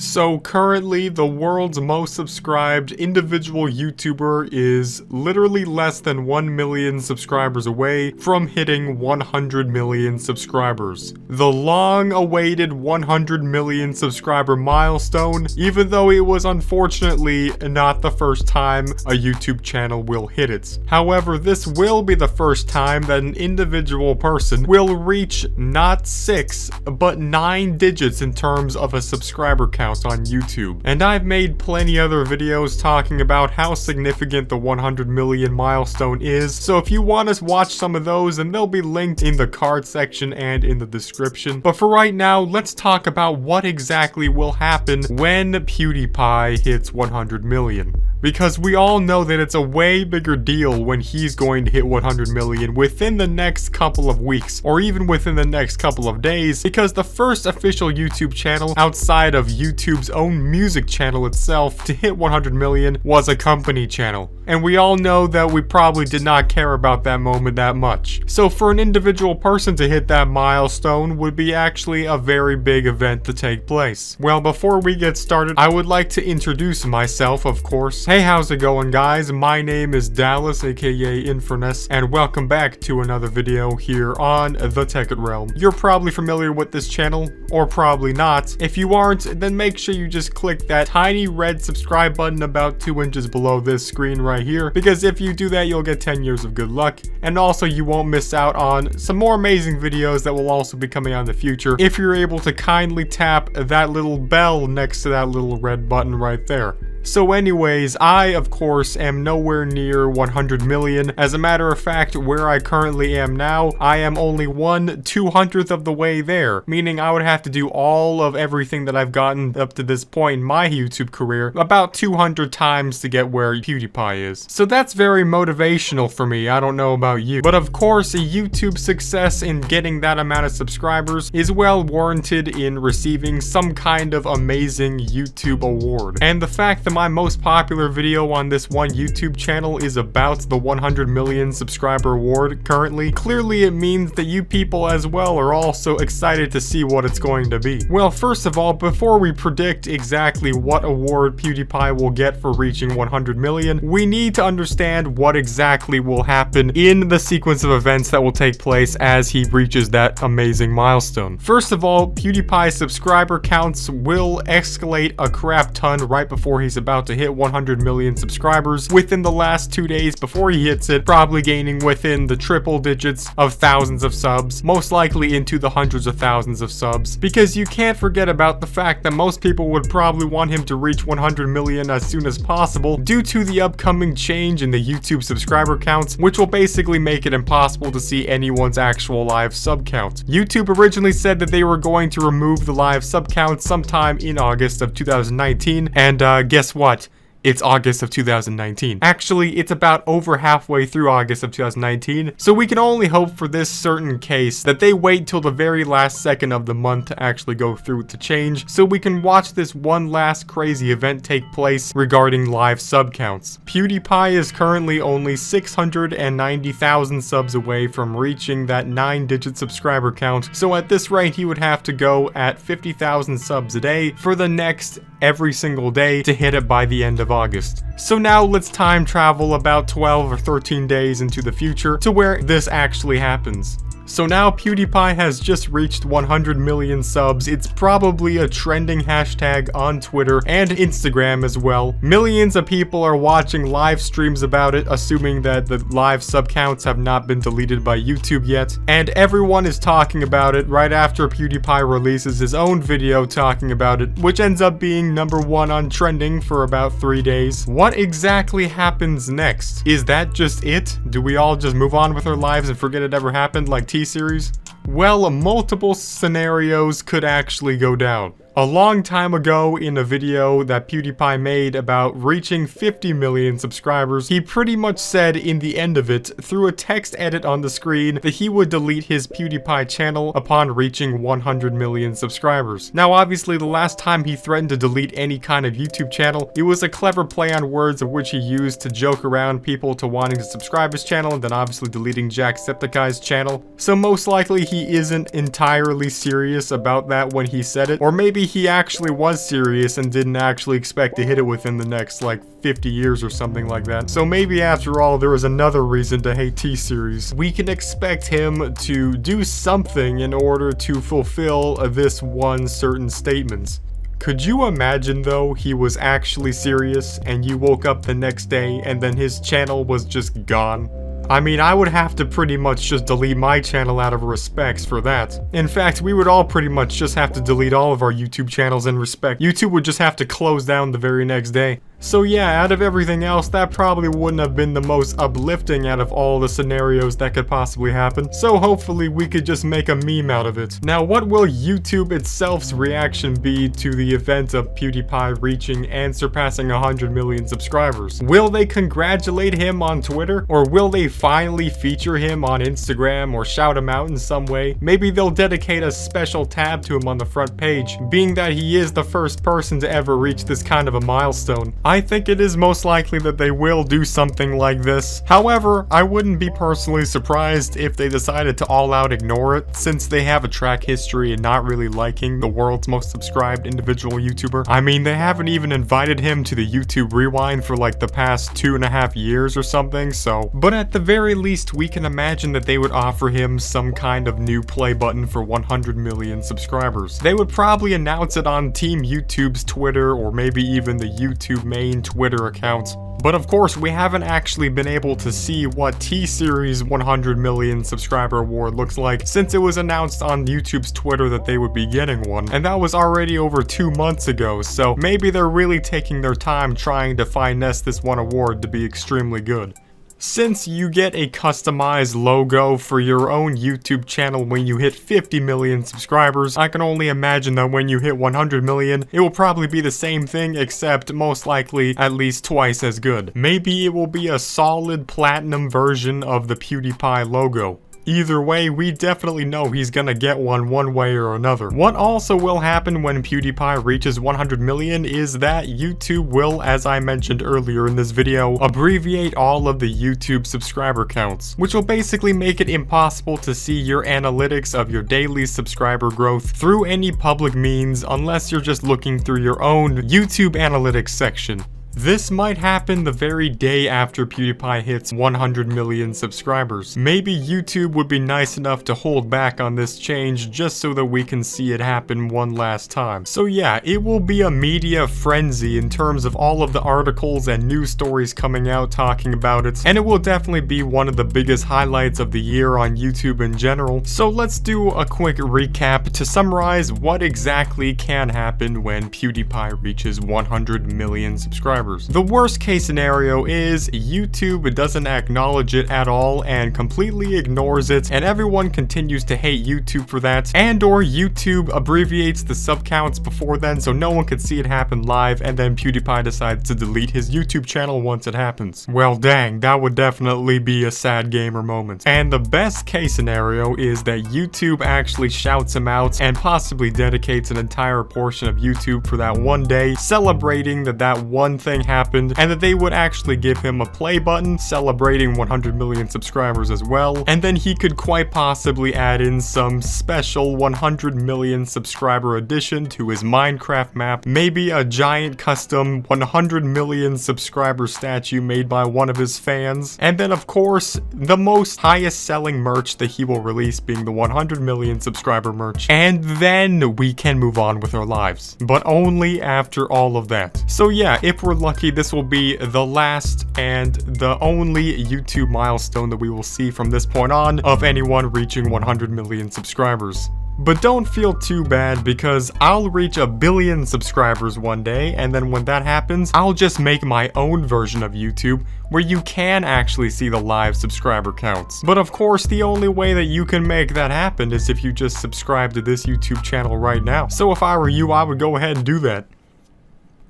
So currently, the world's most subscribed individual YouTuber is literally less than 1 million subscribers away from hitting 100 million subscribers. The long-awaited 100 million subscriber milestone, even though it was unfortunately not the first time a YouTube channel will hit it. However, this will be the first time that an individual person will reach not 6, but 9 digits in terms of a subscriber count on YouTube. And I've made plenty other videos talking about how significant the 100 million milestone is, so if you want to watch some of those, then they'll be linked in the card section and in the description. But for right now, let's talk about what exactly will happen when PewDiePie hits 100 million. Because we all know that it's a way bigger deal when he's going to hit 100 million within the next couple of weeks, or even within the next couple of days, because the first official YouTube channel outside of YouTube's own music channel itself to hit 100 million was a company channel. And we all know that we probably did not care about that moment that much. So for an individual person to hit that milestone would be actually a very big event to take place. Well, before we get started, I would like to introduce myself, of course. Hey, how's it going, guys? My name is Dallas, aka Infernus, and welcome back to another video here on Thetekkitrealm. You're probably familiar with this channel, or probably not. If you aren't, then make sure you just click that tiny red subscribe button about 2 inches below this screen right here, because if you do that, you'll get 10 years of good luck, and also you won't miss out on some more amazing videos that will also be coming out in the future if you're able to kindly tap that little bell next to that little red button right there. So anyways, I of course am nowhere near 100 million. As a matter of fact, where I currently am now, I am only 1/200th of the way there, meaning I would have to do all of everything that I've gotten up to this point in my YouTube career about 200 times to get where PewDiePie is. So that's very motivational for me. I don't know about you, but of course a YouTube success in getting that amount of subscribers is well warranted in receiving some kind of amazing YouTube award. And the fact that my most popular video on this one YouTube channel is about the 100 million subscriber award currently, clearly it means that you people as well are also excited to see what it's going to be. Well, first of all, before we predict exactly what award PewDiePie will get for reaching 100 million, we need to understand what exactly will happen in the sequence of events that will take place as he reaches that amazing milestone. First of all, PewDiePie's subscriber counts will escalate a crap ton right before he's about to hit 100 million subscribers within the last 2 days before he hits it, probably gaining within the triple digits of thousands of subs, most likely into the hundreds of thousands of subs, because you can't forget about the fact that most people would probably want him to reach 100 million as soon as possible due to the upcoming change in the YouTube subscriber counts, which will basically make it impossible to see anyone's actual live sub count. YouTube originally said that they were going to remove the live sub count sometime in August of 2019, and guess what? It's August of 2019. Actually, it's about over halfway through August of 2019, so we can only hope for this certain case that they wait till the very last second of the month to actually go through with the change, so we can watch this one last crazy event take place regarding live sub counts. PewDiePie is currently only 690,000 subs away from reaching that 9-digit subscriber count, so at this rate he would have to go at 50,000 subs a day for the next every single day to hit it by the end of August. So now let's time travel about 12 or 13 days into the future to where this actually happens. So now PewDiePie has just reached 100 million subs. It's probably a trending hashtag on Twitter and Instagram as well. Millions of people are watching live streams about it, assuming that the live sub counts have not been deleted by YouTube yet. And everyone is talking about it right after PewDiePie releases his own video talking about it, which ends up being #1 on trending for about 3 days. What exactly happens next? Is that just it? Do we all just move on with our lives and forget it ever happened like T-Series? Well, multiple scenarios could actually go down. A long time ago, in a video that PewDiePie made about reaching 50 million subscribers, he pretty much said in the end of it, through a text edit on the screen, that he would delete his PewDiePie channel upon reaching 100 million subscribers. Now obviously the last time he threatened to delete any kind of YouTube channel, it was a clever play on words of which he used to joke around people to wanting to subscribe his channel and then obviously deleting Jacksepticeye's channel. So most likely he isn't entirely serious about that when he said it, or maybe he actually was serious and didn't actually expect to hit it within the next, like, 50 years or something like that. So maybe after all, there was another reason to hate T-Series. We can expect him to do something in order to fulfill this one certain statement. Could you imagine though he was actually serious and you woke up the next day and then his channel was just gone? I mean, I would have to pretty much just delete my channel out of respect for that. In fact, we would all pretty much just have to delete all of our YouTube channels in respect. YouTube would just have to close down the very next day. So yeah, out of everything else, that probably wouldn't have been the most uplifting out of all the scenarios that could possibly happen. So hopefully we could just make a meme out of it. Now, what will YouTube itself's reaction be to the event of PewDiePie reaching and surpassing 100 million subscribers? Will they congratulate him on Twitter? Or will they finally feature him on Instagram or shout him out in some way? Maybe they'll dedicate a special tab to him on the front page, being that he is the first person to ever reach this kind of a milestone. I think it is most likely that they will do something like this. However, I wouldn't be personally surprised if they decided to all out ignore it, since they have a track history in not really liking the world's most subscribed individual YouTuber. I mean, they haven't even invited him to the YouTube Rewind for like the past 2.5 years or something, so. But at the very least, we can imagine that they would offer him some kind of new play button for 100 million subscribers. They would probably announce it on Team YouTube's Twitter or maybe even the YouTube main Twitter account. But of course, we haven't actually been able to see what T-Series 100 million subscriber award looks like since it was announced on YouTube's Twitter that they would be getting one, and that was already over 2 months ago, so maybe they're really taking their time trying to finesse this one award to be extremely good. Since you get a customized logo for your own YouTube channel when you hit 50 million subscribers, I can only imagine that when you hit 100 million, it will probably be the same thing, except most likely at least twice as good. Maybe it will be a solid platinum version of the PewDiePie logo. Either way, we definitely know he's gonna get one way or another. What also will happen when PewDiePie reaches 100 million is that YouTube will, as I mentioned earlier in this video, abbreviate all of the YouTube subscriber counts, which will basically make it impossible to see your analytics of your daily subscriber growth through any public means unless you're just looking through your own YouTube analytics section. This might happen the very day after PewDiePie hits 100 million subscribers. Maybe YouTube would be nice enough to hold back on this change just so that we can see it happen one last time. So yeah, it will be a media frenzy in terms of all of the articles and news stories coming out talking about it, and it will definitely be one of the biggest highlights of the year on YouTube in general. So let's do a quick recap to summarize what exactly can happen when PewDiePie reaches 100 million subscribers. The worst case scenario is YouTube doesn't acknowledge it at all and completely ignores it, and everyone continues to hate YouTube for that, and or YouTube abbreviates the sub counts before then so no one could see it happen live, and then PewDiePie decides to delete his YouTube channel once it happens. Well dang, that would definitely be a sad gamer moment. And the best case scenario is that YouTube actually shouts him out and possibly dedicates an entire portion of YouTube for that one day, celebrating that one thing happened, and that they would actually give him a play button celebrating 100 million subscribers as well, and then he could quite possibly add in some special 100 million subscriber addition to his Minecraft map, maybe a giant custom 100 million subscriber statue made by one of his fans, and then of course the most highest selling merch that he will release being the 100 million subscriber merch, and then we can move on with our lives, but only after all of that. So yeah, if we're lucky, this will be the last and the only YouTube milestone that we will see from this point on of anyone reaching 100 million subscribers. But don't feel too bad, because I'll reach 1 billion subscribers one day, and then when that happens, I'll just make my own version of YouTube where you can actually see the live subscriber counts. But of course, the only way that you can make that happen is if you just subscribe to this YouTube channel right now. So if I were you, I would go ahead and do that.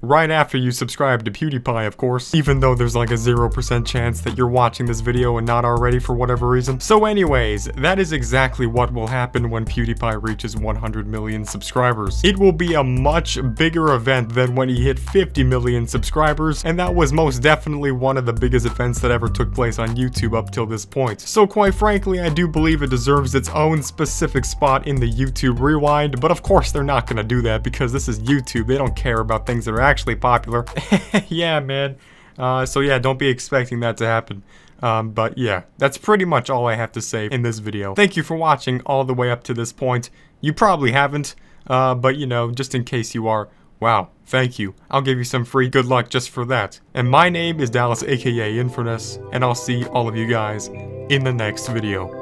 right after you subscribe to PewDiePie, of course, even though there's like a 0% chance that you're watching this video and not already for whatever reason. So anyways, that is exactly what will happen when PewDiePie reaches 100 million subscribers. It will be a much bigger event than when he hit 50 million subscribers, and that was most definitely one of the biggest events that ever took place on YouTube up till this point. So quite frankly, I do believe it deserves its own specific spot in the YouTube Rewind, but of course they're not gonna do that because this is YouTube. They don't care about things that are actually popular. Yeah, man. So yeah, don't be expecting that to happen. But yeah, that's pretty much all I have to say in this video. Thank you for watching all the way up to this point. You probably haven't, but you know, just in case you are, wow, thank you. I'll give you some free good luck just for that. And my name is Dallas, aka Infernus, and I'll see all of you guys in the next video.